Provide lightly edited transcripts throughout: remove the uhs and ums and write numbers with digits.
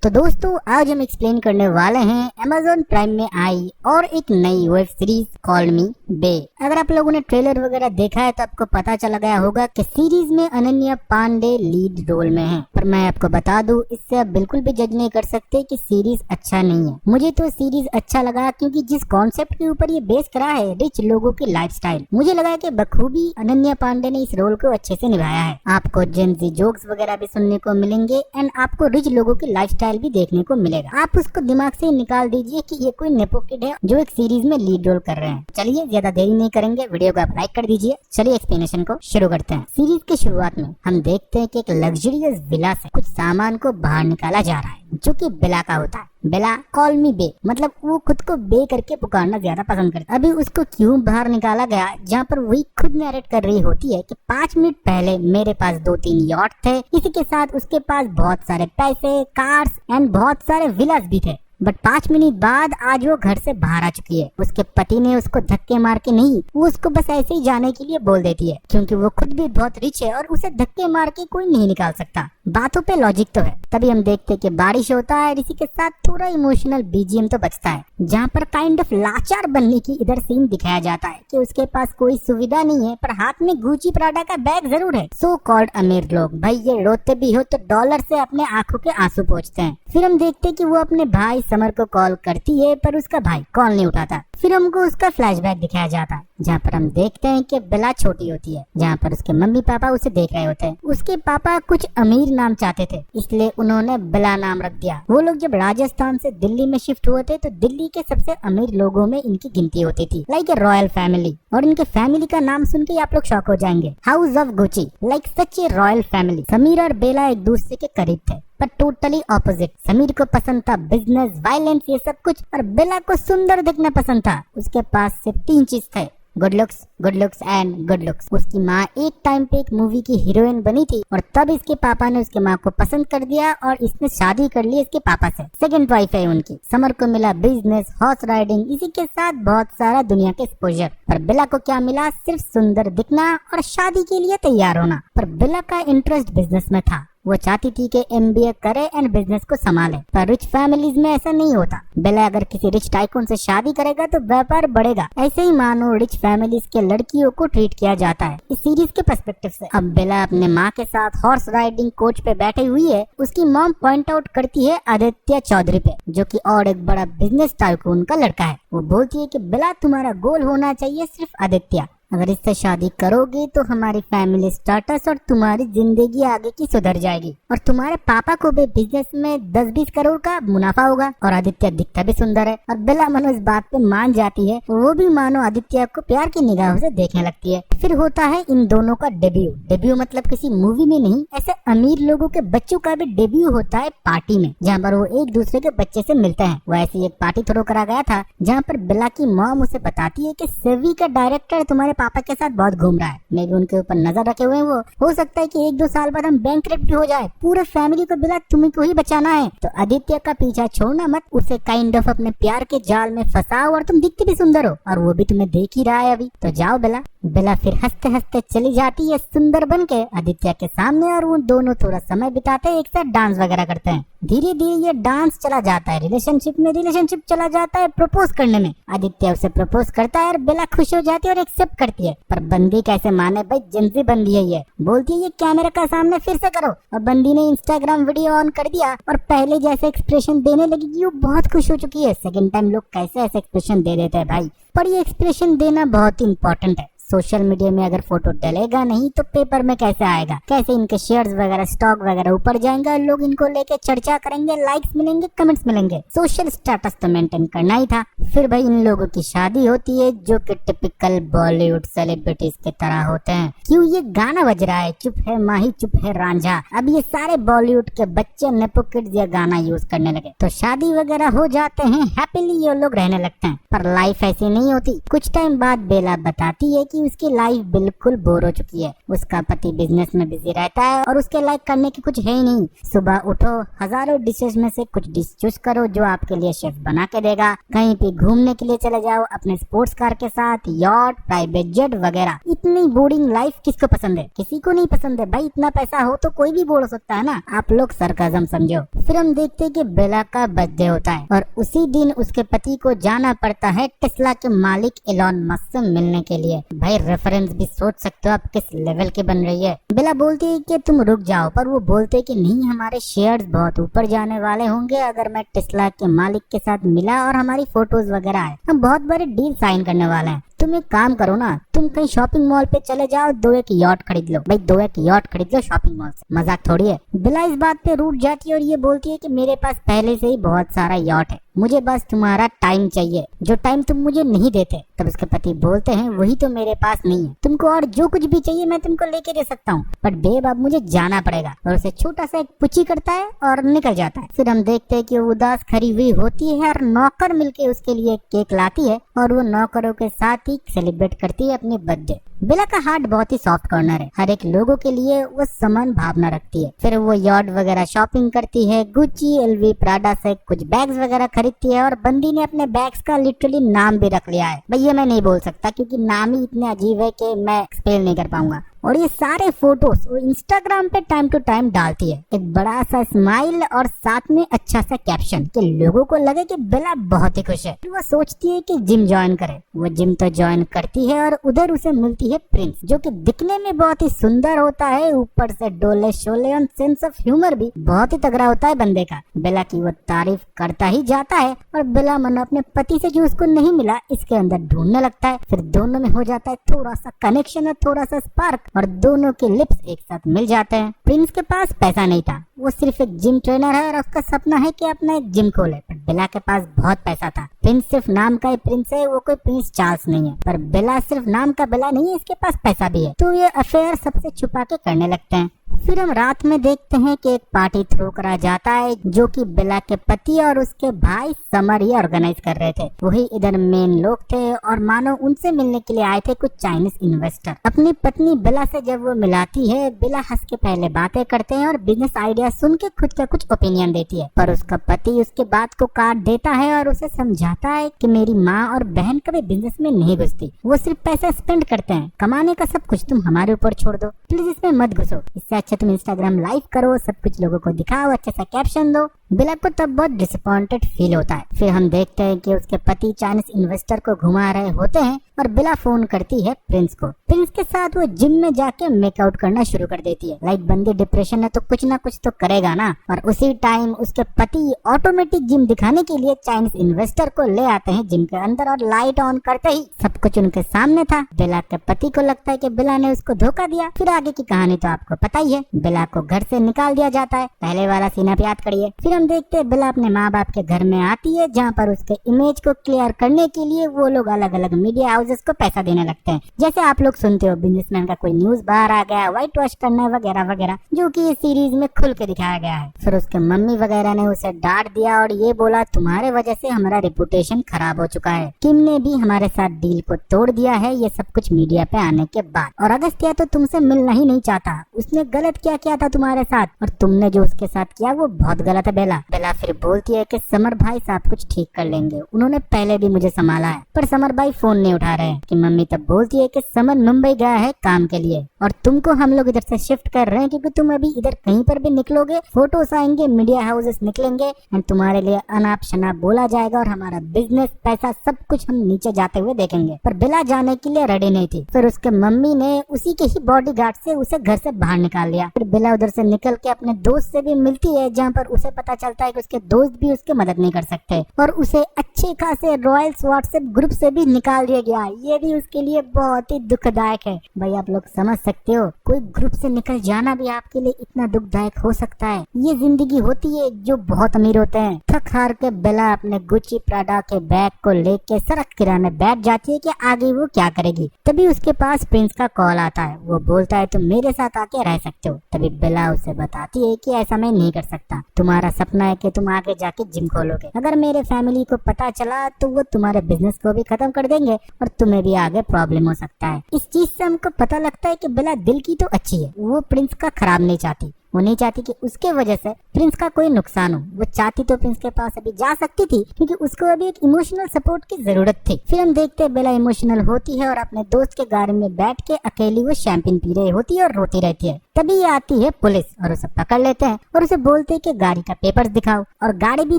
तो दोस्तों आज हम एक्सप्लेन करने वाले हैं Amazon प्राइम में आई और एक नई वेब सीरीज कॉल्ड मी बे। अगर आप लोगों ने ट्रेलर वगैरह देखा है तो आपको पता चला गया होगा कि सीरीज में अनन्या पांडे लीड रोल में है। पर मैं आपको बता दूं, इससे आप बिल्कुल भी जज नहीं कर सकते कि सीरीज अच्छा नहीं है। मुझे तो सीरीज अच्छा लगा क्योंकि जिस कॉन्सेप्ट के ऊपर ये बेस करा है, रिच लोगों की लाइफस्टाइल, मुझे लगा कि बखूबी अनन्या पांडे ने इस रोल को अच्छे से निभाया है। आपको जेनजी जोक्स वगैरह भी सुनने को मिलेंगे एंड आपको रिच लोगों की लाइफस्टाइल भी देखने को मिलेगा। आप उसको दिमाग से निकाल दीजिए कि ये कोई नेपो किड है जो एक सीरीज में लीड रोल कर रहे हैं। चलिए ज्यादा देरी नहीं करेंगे, वीडियो को आप लाइक कर दीजिए। चलिए एक्सप्लेनेशन को शुरू करते हैं। सीरीज के शुरुआत में हम देखते हैं कि एक लग्जरियस विला से कुछ सामान को बाहर निकाला जा रहा है जो कि बेला का होता है। बेला कॉल मी बे, मतलब वो खुद को बे करके पुकारना ज्यादा पसंद करता है। अभी उसको क्यों बाहर निकाला गया, जहाँ पर वही खुद नरेट कर रही होती है कि 5 मिनट पहले मेरे पास 2-3 यॉट थे, इसी के साथ उसके पास बहुत सारे पैसे, कार्स एंड बहुत सारे विलास भी थे। बट 5 मिनट बाद आज वो घर से बाहर आ चुकी है। उसके पति ने उसको धक्के मार के नहीं, वो उसको बस ऐसे ही जाने के लिए बोल देती है क्योंकि वो खुद भी बहुत रिच है और उसे धक्के मार के कोई नहीं निकाल सकता। बातों पे लॉजिक तो है। तभी हम देखते हैं कि बारिश होता है, इसी के साथ थोड़ा इमोशनल बीजीएम तो बचता है, जहाँ पर काइंड ऑफ लाचार बनने की इधर सीन दिखाया जाता है कि उसके पास कोई सुविधा नहीं है पर हाथ में गुची प्राडा का बैग जरूर है। सो कॉल्ड अमीर लोग, भाई ये रोते भी हो तो डॉलर से अपने आंखों के आंसू पोंछते हैं। फिर हम देखते हैं कि वो अपने भाई समर को कॉल करती है पर उसका भाई कॉल नहीं उठाता। फिर हमको उसका फ्लैशबैक दिखाया जाता है जहाँ पर हम देखते हैं कि बेला छोटी होती है, जहाँ पर उसके मम्मी पापा उसे देख रहे होते हैं। उसके पापा कुछ अमीर नाम चाहते थे, इसलिए उन्होंने बेला नाम रख दिया। वो लोग जब राजस्थान से दिल्ली में शिफ्ट हुए थे तो दिल्ली के सबसे अमीर लोगों में इनकी गिनती होती थी, लाइक ए रॉयल फैमिली। और इनके फैमिली का नाम सुन के आप लोग शॉक हो जाएंगे, house of Gucci, like such A royal family. Sameer और बेला एक दूसरे के करीब थे पर टोटली ऑपोजिट। समीर को पसंद था बिजनेस, वायलेंस, ये सब कुछ, और बेला को सुंदर दिखना पसंद था। उसके पास सिर्फ 3 चीज थे, good looks and good looks. उसकी माँ एक टाइम पे एक मूवी की हीरोइन बनी थी और तब इसके पापा ने उसके माँ को पसंद कर दिया और इसने शादी कर ली इसके पापा से। सेकंड वाइफ है उनकी। समर को मिला बिजनेस, हॉर्स राइडिंग, इसी के साथ बहुत सारा दुनिया के एक्सपोजर। पर बेला को क्या मिला, सिर्फ सुंदर दिखना और शादी के लिए तैयार होना। पर बेला का इंटरेस्ट बिजनेस में था। वो चाहती थी कि MBA करे एंड बिजनेस को संभाले, पर रिच फैमिलीज में ऐसा नहीं होता। बेला अगर किसी रिच टाइकून से शादी करेगा तो व्यापार बढ़ेगा। ऐसे ही मानो रिच फैमिलीज के लड़कियों को ट्रीट किया जाता है इस सीरीज के पर्सपेक्टिव से। अब बेला अपने माँ के साथ हॉर्स राइडिंग कोच पे बैठी हुई है। उसकी मॉम पॉइंट आउट करती है आदित्य चौधरी पे, जो कि और एक बड़ा बिजनेस टाइकून का लड़का है। वो बोलती है कि बेला तुम्हारा गोल होना चाहिए सिर्फ आदित्य, अगर इससे शादी करोगे तो हमारी फैमिली स्टेटस और तुम्हारी जिंदगी आगे की सुधर जाएगी और तुम्हारे पापा को भी बिजनेस में 10-20 करोड़ का मुनाफा होगा। और आदित्य दिखता भी सुंदर है और बेला मानो इस बात पे मान जाती है। वो भी मानो आदित्य को प्यार की निगाहों से देखने लगती है। फिर होता है इन दोनों का डेब्यू मतलब किसी मूवी में नहीं, ऐसे अमीर लोगों के बच्चों का भी डेब्यू होता है पार्टी में, जहाँ पर वो एक दूसरे के बच्चे से मिलते हैं। वैसे एक पार्टी थ्रो करा गया था जहाँ पर बेला की मॉम उसे बताती है कि सेवी का डायरेक्टर तुम्हारे पापा के साथ बहुत घूम रहा है, मे भी उनके ऊपर नजर रखे हुए हैं। वो हो सकता है कि 1-2 साल बाद हम बैंकरप्ट हो जाए, पूरे फैमिली को बेला तुम्ही को ही बचाना है। तो आदित्य का पीछा छोड़ना मत, उसे काइंड ऑफ अपने प्यार के जाल में फंसाओ और तुम दिखते भी सुंदर हो और वो भी तुम्हें देख ही रहा है अभी, तो जाओ बेला। बेला फिर हंसते हंसते चली जाती है सुंदर बन के आदित्य के सामने और वो दोनों थोड़ा समय बिताते हैं, एक साथ डांस वगैरह करते हैं। धीरे धीरे ये डांस चला जाता है रिलेशनशिप चला जाता है प्रपोज करने में। आदित्य उसे प्रपोज करता है और बेला खुश हो जाती है और एक्सेप्ट करती है। पर बंदी कैसे माने भाई, जिंसी बंदी है ये। बोलती है ये कैमरे का सामने फिर से करो, और बंदी ने इंस्टाग्राम वीडियो ऑन कर दिया और पहले जैसे एक्सप्रेशन देने लगी कि वो बहुत खुश हो चुकी है। सेकंड टाइम लोग कैसे ऐसे एक्सप्रेशन दे देते हैं भाई, पर ये एक्सप्रेशन देना बहुत इंपॉर्टेंट है। सोशल मीडिया में अगर फोटो डलेगा नहीं तो पेपर में कैसे आएगा, कैसे इनके शेयर्स वगैरह स्टॉक वगैरह ऊपर जाएंगे, लोग इनको लेके चर्चा करेंगे, लाइक्स मिलेंगे, कमेंट्स मिलेंगे। सोशल स्टेटस तो मेंटेन करना ही था। फिर भाई इन लोगों की शादी होती है जो कि टिपिकल बॉलीवुड सेलिब्रिटीज की तरह होते हैं। क्यों ये गाना बज रहा है, चुप है माही चुप है रांझा। अब ये सारे बॉलीवुड के बच्चे नेपो किड्स ये गाना यूज करने लगे तो शादी वगैरह हो जाते हैं, हैप्पीली ये लोग रहने लगते हैं। पर लाइफ ऐसी नहीं होती। कुछ टाइम बाद बेला बताती है कि उसकी लाइफ बिल्कुल बोर हो चुकी है। उसका पति बिजनेस में बिजी रहता है और उसके लाइक करने की कुछ है ही नहीं। सुबह उठो, हजारों डिशेज में से कुछ डिश चूज करो जो आपके लिए शेफ बना के देगा। कहीं पे घूमने के लिए चले जाओ अपने स्पोर्ट्स कार के साथ, यॉट, प्राइवेट जेट वगैरह। इतनी बोरिंग लाइफ किसको पसंद है? किसी को नहीं पसंद है भाई। इतना पैसा हो तो कोई भी बोर हो सकता है ना। आप लोग सरकाज़म समझो। फिर हम देखते हैं कि बेला का बर्थडे होता है और उसी दिन उसके पति को जाना पड़ता है टेस्ला के मालिक एलॉन मस्क से मिलने के लिए। भाई रेफरेंस भी सोच सकते हो आप किस लेवल की बन रही है। बेला बोलती है कि तुम रुक जाओ, पर वो बोलते कि नहीं, हमारे शेयर्स बहुत ऊपर जाने वाले होंगे अगर मैं टेस्ला के मालिक के साथ मिला और हमारी फोटोज वगैरह है। हम बहुत बड़े डील साइन करने वाले हैं। तुम एक काम करो ना, तुम कहीं शॉपिंग मॉल पे चले जाओ, 2 यॉट खरीद लो। भाई 2 यॉट खरीद लो शॉपिंग मॉल से, मजाक थोड़ी है। बेला इस बात पे रूठ जाती है और ये बोलती है कि मेरे पास पहले से ही बहुत सारा यॉट है, मुझे बस तुम्हारा टाइम चाहिए, जो टाइम तुम मुझे नहीं देते। तब उसके पति बोलते हैं वही तो मेरे पास नहीं है, तुमको और जो कुछ भी चाहिए मैं तुमको लेके दे सकता हूँ, पर बेब अब मुझे जाना पड़ेगा। और उसे छोटा सा एक पुची करता है और निकल जाता है। फिर हम देखते हैं कि वो उदास खड़ी हुई होती है और नौकर मिलके उसके लिए केक लाती है और वो नौकरों के साथ ही सेलिब्रेट करती है अपनी बर्थडे। बेला का हार्ट बहुत ही सॉफ्ट कॉर्नर है, हर एक लोगों के लिए वो समान भावना रखती है। फिर वो यॉट वगैरह शॉपिंग करती है, गुच्ची, एलवी, प्राडा से कुछ बैग्स वगैरह खरीदती है और बंदी ने अपने बैग्स का लिटरली नाम भी रख लिया है। भैया मैं नहीं बोल सकता क्योंकि नाम ही इतने अजीब है कि मैं एक्सप्लेन नहीं कर पाऊंगा। और ये सारे फोटोज वो इंस्टाग्राम पे टाइम टू टाइम डालती है, एक बड़ा सा स्माइल और साथ में अच्छा सा कैप्शन कि लोगों को लगे कि बेला बहुत ही खुश है। वो सोचती है कि जिम ज्वाइन करे। वो जिम तो ज्वाइन करती है और उधर उसे मिलती है प्रिंस, जो कि दिखने में बहुत ही सुंदर होता है, ऊपर से डोले शोले और सेंस ऑफ ह्यूमर भी बहुत ही तगड़ा होता है बंदे का। बेला की वो तारीफ करता ही जाता है और बेला मन अपने पति से जो उसको नहीं मिला इसके अंदर ढूंढने लगता है। फिर दोनों में हो जाता है थोड़ा सा कनेक्शन और थोड़ा सा स्पार्क और दोनों के लिप्स एक साथ मिल जाते हैं। प्रिंस के पास पैसा नहीं था, वो सिर्फ एक जिम ट्रेनर है और उसका सपना है कि अपना एक जिम खोले, पर बेला के पास बहुत पैसा था। प्रिंस सिर्फ नाम का ही प्रिंस है, वो कोई प्रिंस चार्ल्स नहीं है, पर बेला सिर्फ नाम का बेला नहीं है, इसके पास पैसा भी है। तो ये अफेयर सबसे छुपा के करने लगते हैं। फिर हम रात में देखते हैं कि एक पार्टी थ्रो करा जाता है जो कि बेला के पति और उसके भाई समर ही ऑर्गेनाइज कर रहे थे। वही इधर मेन लोग थे और मानो उनसे मिलने के लिए आए थे कुछ चाइनीज इन्वेस्टर। अपनी पत्नी बेला से जब वो मिलाती है, बेला हंस के पहले बातें करते हैं और बिजनेस आइडिया सुन के खुद का कुछ ओपिनियन देती है, पर उसका पति उसके बात को काट देता है और उसे समझाता है कि मेरी माँ और बहन कभी बिजनेस में नहीं घुसती, वो सिर्फ पैसा स्पेंड करते हैं, कमाने का सब कुछ तुम हमारे ऊपर छोड़ दो, प्लीज इसमें मत घुसो, इससे अच्छा तुम इंस्टाग्राम लाइव करो, सब कुछ लोगों को दिखाओ, अच्छा सा कैप्शन दो। बेला को तब बहुत डिसअपॉइंटेड फील होता है। फिर हम देखते हैं कि उसके पति चाइनीज इन्वेस्टर को घुमा रहे होते हैं और बेला फोन करती है प्रिंस को। प्रिंस के साथ वो जिम में जाके मेकआउट करना शुरू कर देती है। लाइक बंदी डिप्रेशन है तो कुछ ना कुछ तो करेगा ना। और उसी टाइम उसके पति ऑटोमेटिक जिम दिखाने के लिए चाइनीज इन्वेस्टर को ले आते हैं जिम के अंदर और लाइट ऑन करते ही सब कुछ उनके सामने था। बेला के पति को लगता है कि बेला ने उसको धोखा दिया। फिर आगे की कहानी तो आपको पता ही है, बेला को घर से निकाल दिया जाता है। पहले वाला सीन आप याद करिए। फिर हम देखते हैं बेला अपने माँ बाप के घर में आती है जहाँ पर उसके इमेज को क्लियर करने के लिए वो लोग अलग अलग मीडिया हाउसेस को पैसा देने लगते हैं। जैसे आप लोग सुनते हो बिजनेसमैन का कोई न्यूज बाहर आ गया, व्हाइट वॉश करना वगैरह वगैरह, जो कि इस सीरीज में खुल के दिखाया गया है। फिर उसके मम्मी वगैरह ने उसे डांट दिया और ये बोला तुम्हारे वजह से हमारा रेपुटेशन खराब हो चुका है, किम ने भी हमारे साथ डील को तोड़ दिया है, ये सब कुछ मीडिया पे आने के बाद। और अगस्त्या तो तुमसे मिलना ही नहीं चाहता, उसने गलत क्या किया था तुम्हारे साथ और तुमने जो उसके साथ किया वो बहुत गलत है बेला। बेला फिर बोलती है कि समर भाई सब कुछ ठीक कर लेंगे, उन्होंने पहले भी मुझे संभाला है। पर समर भाई फोन नहीं उठा रहे हैं। कि मम्मी तब बोलती है कि समर मुंबई गया है काम के लिए और तुमको हम लोग इधर से शिफ्ट कर रहे हैं क्योंकि तुम अभी इधर कहीं पर भी निकलोगे फोटोस आएंगे, मीडिया हाउसेस निकलेंगे एंड तुम्हारे लिए अनाप शनाप बोला जाएगा और हमारा बिजनेस पैसा सब कुछ हम नीचे जाते हुए देखेंगे। पर बेला जाने के लिए रेडी नहीं थी। फिर उसके मम्मी ने उसी के ही बॉडीगार्ड से उसे घर से बाहर निकाल लिया। फिर बेला उधर से निकल के अपने दोस्त से भी मिलती है जहाँ पर उसे पता चलता है कि उसके दोस्त भी उसकी मदद नहीं कर सकते और उसे अच्छे खासे रॉयल्स व्हाट्सएप ग्रुप से भी निकाल दिया गया। ये भी उसके लिए बहुत ही दुखदायक है। भाई आप लोग समझ सकते सकते हो। कोई ग्रुप से निकल जाना भी आपके लिए इतना दुखदायक हो सकता है। ये जिंदगी होती है जो बहुत अमीर होते हैं। थक हार के बेला अपने गुच्ची प्राडा के बैग को लेके सड़क किराने बैठ जाती है कि आगे वो क्या करेगी। तभी उसके पास प्रिंस का कॉल आता है। वो बोलता है तुम मेरे साथ आके रह सकते हो। तभी बेला उसे बताती है कि ऐसा मैं नहीं कर सकता। तुम्हारा सपना है कि तुम आगे जाके जिम खोलोगे। अगर मेरे फैमिली को पता चला तो वो तुम्हारे बिजनेस को भी खत्म कर देंगे और तुम्हें भी आगे प्रॉब्लम हो सकता है। इस चीज से हमको पता लगता है कि बेला दिल की तो अच्छी है, वो प्रिंस का खराब नहीं चाहती। वो नहीं चाहती कि उसके वजह से प्रिंस का कोई नुकसान हो। वो चाहती तो प्रिंस के पास अभी जा सकती थी क्योंकि उसको अभी एक इमोशनल सपोर्ट की जरूरत थी। फिर हम देखते हैं बेला इमोशनल होती है और अपने दोस्त के गाड़ी में बैठ के अकेली वो शैंपेन पी रही होती है और रोती रहती है। तभी आती है पुलिस और उसे पकड़ लेते हैं और उसे बोलते हैं कि गाड़ी का पेपर्स दिखाओ। और गाड़ी भी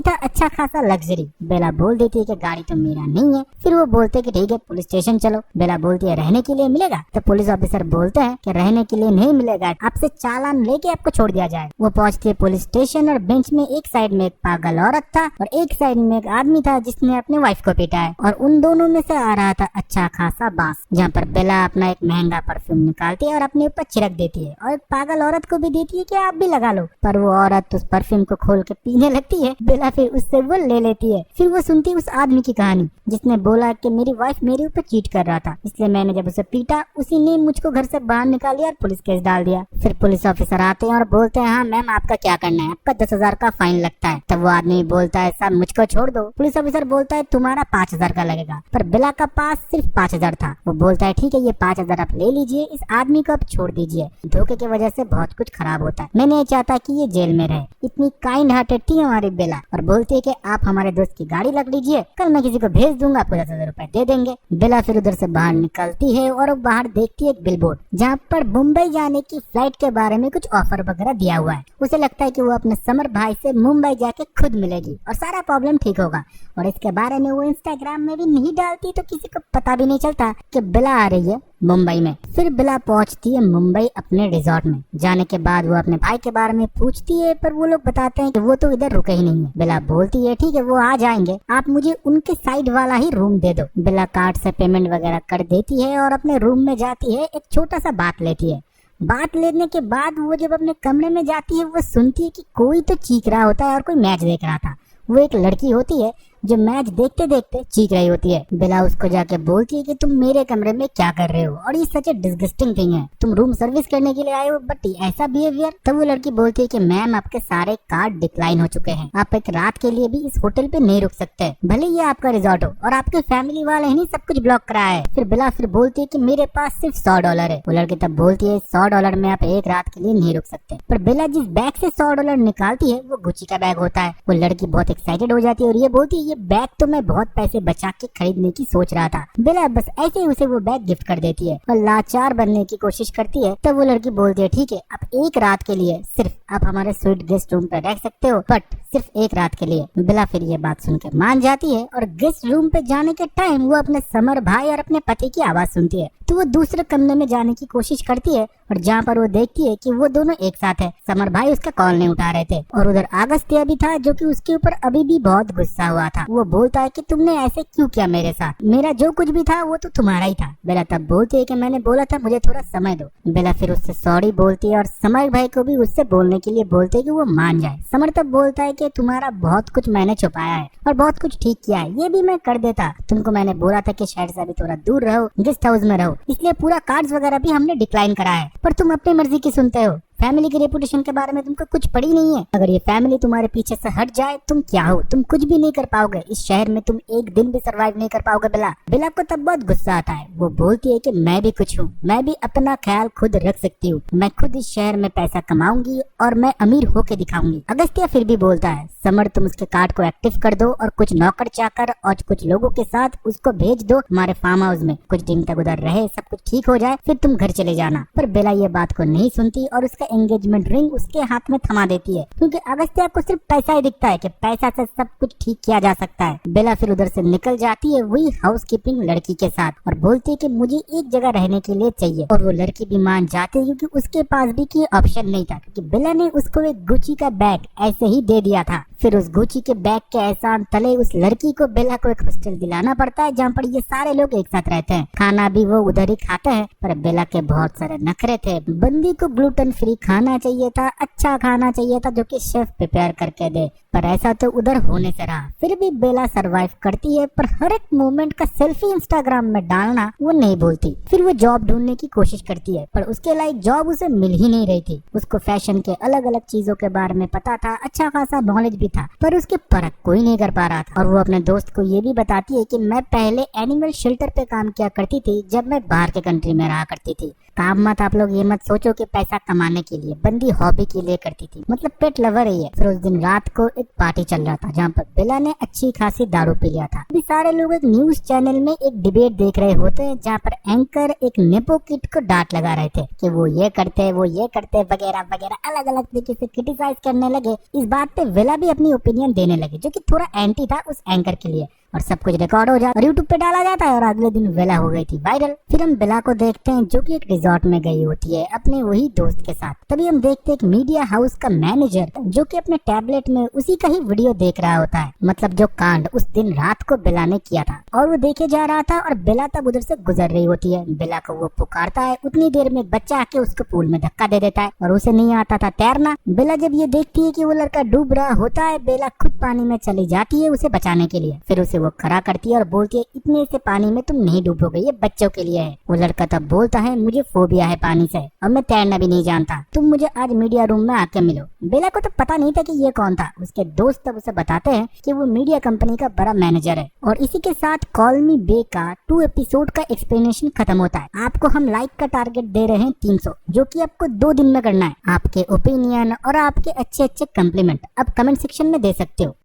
था अच्छा खासा लग्जरी। बेला बोल देती है कि गाड़ी तो मेरा नहीं है। फिर वो बोलते हैं कि ठीक है पुलिस स्टेशन चलो। बेला बोलती है रहने के लिए मिलेगा। तो पुलिस ऑफिसर बोलते हैं कि रहने के लिए नहीं मिलेगा, आपसे चालान लेके आपको छोड़ दिया जाए। वो पहुंचती है पुलिस स्टेशन और बेंच में एक साइड में एक पागल औरत था और एक साइड में एक आदमी था जिसने अपने वाइफ को पीटा है। और उन दोनों में से आ रहा था अच्छा खासा बांस, जहाँ पर बेला अपना एक महंगा परफ्यूम निकालती है और अपने ऊपर छिड़क देती है और एक पागल औरत को भी देती है कि आप भी लगा लो। पर वो औरत उस परफ्यूम को खोल के पीने लगती है। बेला फिर उससे वो ले लेती है। फिर वो सुनती है उस आदमी की कहानी जिसने बोला कि मेरी वाइफ मेरे ऊपर चीट कर रहा था, इसलिए मैंने जब उसे पीटा उसी ने मुझको घर से बाहर निकाल दिया और पुलिस केस डाल दिया। फिर पुलिस ऑफिसर आते हैं और बोलते हैं हाँ मैम आपका क्या करना है, आपका 10,000 का फाइन लगता है। तब वो आदमी बोलता है साहब मुझको छोड़ दो। पुलिस ऑफिसर बोलता है तुम्हारा 5,000 का लगेगा। पर बेला का पास सिर्फ 5,000 था। वो बोलता है ठीक है ये 5,000 आप ले लीजिए, इस आदमी को आप छोड़ दीजिए। धोखे की वजह से बहुत कुछ खराब होता है, मैं नहीं चाहता कि ये जेल में रहे। इतनी काइंड हार्टेड थी हमारी बेला और बोलती है कि आप हमारे दोस्त की गाड़ी रख लीजिए, कल मैं किसी को भेज दूंगा, आपको 10,000 रुपए दे देंगे। बेला फिर उधर से बाहर निकलती है और वो बाहर देखती है एक बिलबोर्ड जहाँ पर मुंबई जाने की फ्लाइट के बारे में कुछ ऑफर वगैरह दिया हुआ है। उसे लगता है कि वो अपने समर भाई से मुंबई जाके खुद मिलेगी और सारा प्रॉब्लम ठीक होगा। और इसके बारे में वो इंस्टाग्राम में भी नहीं डालती तो किसी को पता भी नहीं चलता कि बेला आ रही है मुंबई में। फिर बेला पहुंचती है मुंबई अपने रिजॉर्ट में। जाने के बाद वो अपने भाई के बारे में पूछती है पर वो लोग बताते हैं कि वो तो इधर रुके ही नहीं है। बेला बोलती है ठीक है वो आ जाएंगे, आप मुझे उनके साइड वाला ही रूम दे दो। बेला कार्ड से पेमेंट वगैरह कर देती है और अपने रूम में जाती है, एक छोटा सा बात लेती है। बात लेने के बाद वो जब अपने कमरे में जाती है वो सुनती है कि कोई तो चीख रहा होता है और कोई मैच देख रहा था। वो एक लड़की होती है जो मैच देखते देखते चीख रही होती है। बेला उसको जाके बोलती है कि तुम मेरे कमरे में क्या कर रहे हो और ये सच डिस्गस्टिंग थिंग है, तुम रूम सर्विस करने के लिए आए हो बट ऐसा बिहेवियर। तब वो लड़की बोलती है कि मैम आपके सारे कार्ड डिक्लाइन हो चुके हैं, आप एक रात के लिए भी इस होटल पे नहीं रुक सकते, भले ये आपका रिजॉर्ट हो और आपके फैमिली वाले ही नहीं सब कुछ ब्लॉक करा है। फिर बेला फिर बोलती है कि मेरे पास सिर्फ $100 है। वो लड़की तब बोलती है $100 में आप एक रात के लिए नहीं रुक सकते। पर बेला जिस बैग से $100 निकालती है वो गुच्ची का बैग होता है। वो लड़की बहुत एक्साइटेड हो जाती है और ये बोलती है ये बैग तो मैं बहुत पैसे बचा के खरीदने की सोच रहा था। बेला बस ऐसे ही उसे वो बैग गिफ्ट कर देती है और लाचार बनने की कोशिश करती है। तब वो लड़की बोलती है ठीक है आप एक रात के लिए सिर्फ आप हमारे स्वीट गेस्ट रूम पर रह सकते हो बट सिर्फ एक रात के लिए। बेला फिर ये बात सुन के मान जाती है और गेस्ट रूम पे जाने के टाइम वो अपने समर भाई और अपने पति की आवाज सुनती है तो वो दूसरे कमरे में जाने की कोशिश करती है और जहाँ पर वो देखती है कि वो दोनों एक साथ है। समर भाई उसका कॉल नहीं उठा रहे थे और उधर अगस्त्य भी था जो कि उसके ऊपर अभी भी बहुत गुस्सा हुआ था। वो बोलता है कि तुमने ऐसे क्यों किया मेरे साथ, मेरा जो कुछ भी था वो तो तुम्हारा ही था। बेला तब बोलती है कि मैंने बोला था मुझे थोड़ा समय दो। बेला फिर उससे सॉरी बोलती है और समर भाई को भी उससे बोलने के लिए बोलते है कि वो मान जाए। समर तब बोलता है कि तुम्हारा बहुत कुछ मैंने छुपाया है और बहुत कुछ ठीक किया है, ये भी मैं कर देता। तुमको मैंने बोला था कि शहर से अभी थोड़ा दूर रहो, गेस्ट हाउस में रहो, इसलिए पूरा कार्ड्स वगैरह भी हमने डिक्लाइन करा है पर तुम अपनी मर्जी की सुनते हो। फैमिली की रेपुटेशन के बारे में तुमको कुछ पड़ी नहीं है। अगर ये फैमिली तुम्हारे पीछे से हट जाए तुम क्या हो, तुम कुछ भी नहीं कर पाओगे। इस शहर में तुम एक दिन भी सरवाइव नहीं कर पाओगे। बेला को तब बहुत गुस्सा आता है। वो बोलती है कि मैं भी कुछ हूँ, मैं भी अपना ख्याल खुद रख सकती हूँ, मैं खुद इस शहर में पैसा कमाऊंगी और मैं अमीर होके दिखाऊंगी। अगस्त्य फिर भी बोलता है समर तुम उसके कार्ड को एक्टिव कर दो और कुछ नौकर चाकर और कुछ लोगों के साथ उसको भेज दो हमारे फार्म हाउस में, कुछ दिन तक उधर रहे, सब कुछ ठीक हो जाए फिर तुम घर चले जाना। पर बेला ये बात को नहीं सुनती और उसका एंगेजमेंट रिंग उसके हाथ में थमा देती है क्योंकि अगस्त्य को सिर्फ पैसा ही दिखता है कि पैसा से सब कुछ ठीक किया जा सकता है। बेला फिर उधर से निकल जाती है वही हाउसकीपिंग लड़की के साथ और बोलती है कि मुझे एक जगह रहने के लिए चाहिए और वो लड़की भी मान जाती है क्योंकि उसके पास भी कोई ऑप्शन नहीं था क्योंकि बेला ने उसको एक गुच्ची का बैग ऐसे ही दे दिया था। फिर उस गुची के बैग के एहसान तले उस लड़की को बेला को एक हॉस्टल दिलाना पड़ता है जहाँ पर ये सारे लोग एक साथ रहते हैं। खाना भी वो उधर ही खाते हैं, पर बेला के बहुत सारे नखरे थे। बंदी को ग्लूटेन फ्री खाना चाहिए था, अच्छा खाना चाहिए था जो कि शेफ प्रिपेयर करके दे, पर ऐसा तो उधर होने से रहा। फिर भी बेला सरवाइव करती है, पर हर एक मोमेंट का सेल्फी इंस्टाग्राम में डालना वो नहीं भूलती। फिर वो जॉब ढूंढने की कोशिश करती है, पर उसके लायक जॉब उसे मिल ही नहीं रही थी। उसको फैशन के अलग अलग चीजों के बारे में पता था, अच्छा खासा नॉलेज भी था, पर उसके परख कोई नहीं कर पा रहा था। और वो अपने दोस्त को ये भी बताती है कि मैं पहले एनिमल शेल्टर पे काम किया करती थी जब मैं बाहर के कंट्री में रहा करती थी। काम मत आप लोग ये मत सोचो कि पैसा कमाने के लिए, बंदी हॉबी के लिए करती थी, मतलब पेट लवर ही है। फिर उस दिन रात को एक पार्टी चल रहा था जहाँ पर बेला ने अच्छी खासी दारू पी लिया था। अभी सारे लोग एक न्यूज चैनल में एक डिबेट देख रहे होते हैं जहाँ पर एंकर एक नेपो किड को डांट लगा रहे थे कि वो ये करते वगैरह वगैरह अलग अलग तरीके से क्रिटिसाइज करने लगे। इस बात पे बेला भी अपनी ओपिनियन देने लगे जो कि थोड़ा एंटी था उस एंकर के लिए, और सब कुछ रिकॉर्ड हो जाता और यूट्यूब पे डाला जाता है और अगले दिन बेला हो गई थी वायरल। फिर हम बेला को देखते हैं जो कि एक रिजॉर्ट में गई होती है अपने वही दोस्त के साथ। तभी हम देखते हैं एक मीडिया हाउस का मैनेजर जो कि अपने टैबलेट में उसी का ही वीडियो देख रहा होता है, मतलब जो कांड उस दिन रात को बेला ने किया था, और वो देखे जा रहा था। और बेला तब उधर से गुजर रही होती है। बेला को वो पुकारता है, उतनी देर में एक बच्चा आके उसको पूल में धक्का दे देता है और उसे नहीं आता था तैरना। बेला जब ये देखती है कि वो लड़का डूब रहा होता है, बेला खुद पानी में चली जाती है उसे बचाने के लिए। फिर उसे वो खड़ा करती है और बोलती है इतने से पानी में तुम नहीं डूबोगे, ये बच्चों के लिए है। वो लड़का तब बोलता है मुझे फोबिया है पानी से और मैं तैरना भी नहीं जानता, तुम मुझे आज मीडिया रूम में आके मिलो। बेला को तो पता नहीं था कि ये कौन था। उसके दोस्त तब उसे बताते हैं कि वो मीडिया कंपनी का बड़ा मैनेजर है। और इसी के साथ कॉल मी बे का 2 एपिसोड का एक्सप्लेनेशन खत्म होता है। आपको हम लाइक का टारगेट दे रहे हैं 300, जो कि आपको 2 दिन में करना है। आपके ओपिनियन और आपके अच्छे अच्छे कम्प्लीमेंट अब कमेंट सेक्शन में दे सकते हो।